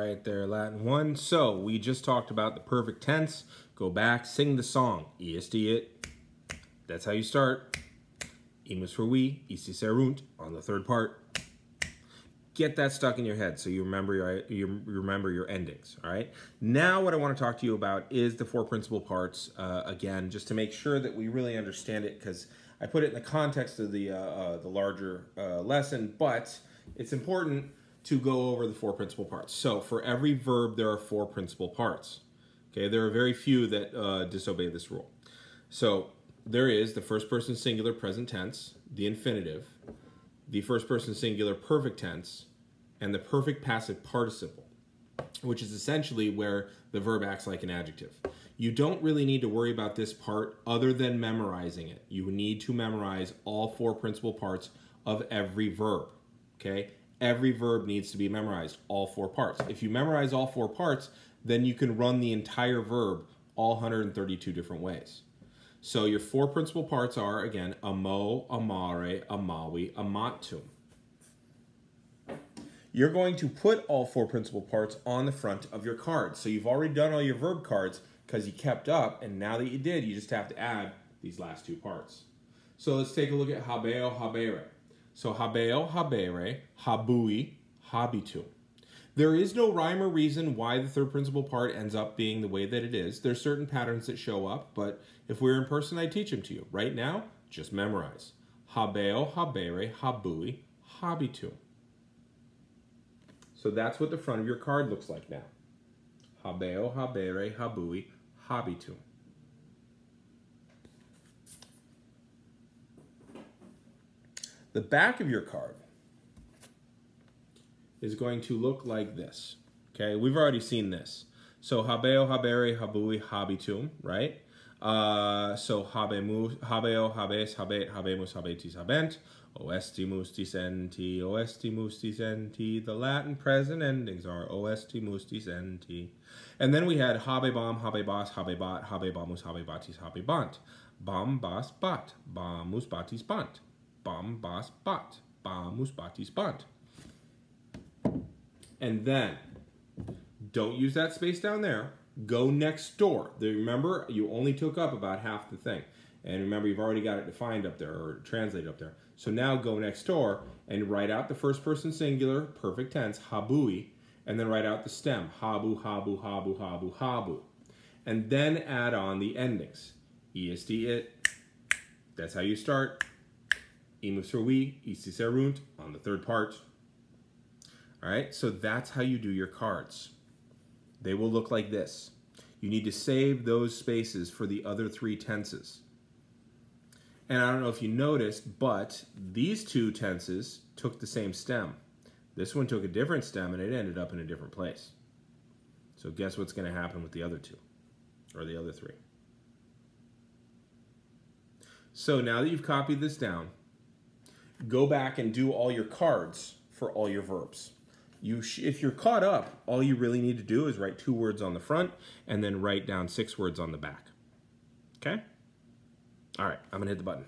right there, Latin 1. So we just talked about the perfect tense. Go back, sing the song. Est it. That's how you start. Imus for we, isti serunt on the third part. Get that stuck in your head so you remember your endings, all right? Now what I want to talk to you about is the four principal parts, again, just to make sure that we really understand it, because I put it in the context of the larger lesson, but it's important to go over the four principal parts. So for every verb, there are four principal parts. Okay, there are very few that disobey this rule. So there is the first person singular present tense, the infinitive, the first person singular perfect tense, and the perfect passive participle, which is essentially where the verb acts like an adjective. You don't really need to worry about this part other than memorizing it. You need to memorize all four principal parts of every verb, okay? Every verb needs to be memorized, all four parts. If you memorize all four parts, then you can run the entire verb all 132 different ways. So your four principal parts are, again, amo, amare, amawi, amatum. You're going to put all four principal parts on the front of your card. So you've already done all your verb cards because you kept up, and now that you did, you just have to add these last two parts. So let's take a look at habeo, habere. So habeo, habere, habui, habitum. There is no rhyme or reason why the third principal part ends up being the way that it is. There's certain patterns that show up, but if we were in person, I'd teach them to you. Right now, just memorize. Habeo, habere, habui, habitum. So that's what the front of your card looks like now. Habeo, habere, habui, habitum. The back of your card is going to look like this. Okay, we've already seen this. So habeo, habere, habui, habitum, right? So habeo, habes, habet, habemus, habetis, habent. Oestimus, dicenti, oestimus, dicenti. The Latin present endings are oestimus, dicenti. And then we had habebam, habebas, habebat, habebamus, habebatis, habebant. Bam, bas, bat. Bamus, batis, bant. Bam, bas, bat. Bamus, batis, bant. And then, don't use that space down there. Go next door. Remember, you only took up about half the thing. And remember, you've already got it defined up there, or translated up there. So now go next door and write out the first person singular, perfect tense, habui, and then write out the stem, habu, habu, habu, habu, habu. And then add on the endings. Est it, that's how you start. Imus for we, isti serunt, on the third part. All right, so that's how you do your cards. They will look like this. You need to save those spaces for the other three tenses. And I don't know if you noticed, but these two tenses took the same stem. This one took a different stem and it ended up in a different place. So guess what's going to happen with the other two, or the other three. So now that you've copied this down, go back and do all your cards for all your verbs. If you're caught up, all you really need to do is write 2 words on the front and then write down 6 words on the back. Okay? All right, I'm gonna hit the button.